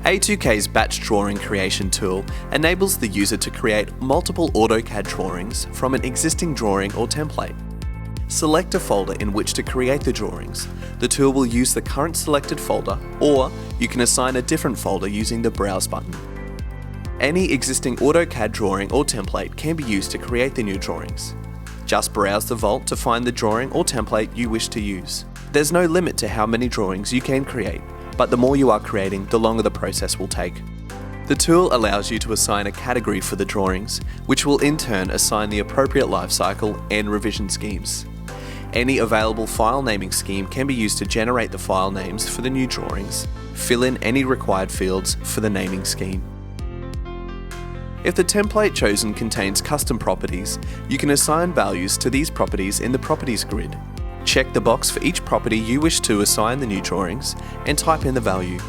A2K's batch drawing creation tool enables the user to create multiple AutoCAD drawings from an existing drawing or template. Select a folder in which to create the drawings. The tool will use the current selected folder, or you can assign a different folder using the Browse button. Any existing AutoCAD drawing or template can be used to create the new drawings. Just browse the Vault to find the drawing or template you wish to use. There's no limit to how many drawings you can create, but the more you are creating, the longer the process will take. The tool allows you to assign a category for the drawings, which will in turn assign the appropriate lifecycle and revision schemes. Any available file naming scheme can be used to generate the file names for the new drawings, fill in any required fields for the naming scheme. If the template chosen contains custom properties, you can assign values to these properties in the Properties grid. Check the box for each property you wish to assign the new drawings and type in the value.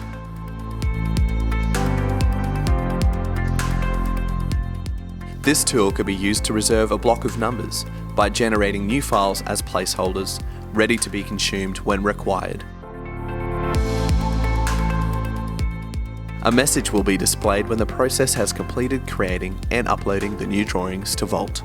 This tool could be used to reserve a block of numbers by generating new files as placeholders, ready to be consumed when required. A message will be displayed when the process has completed creating and uploading the new drawings to Vault.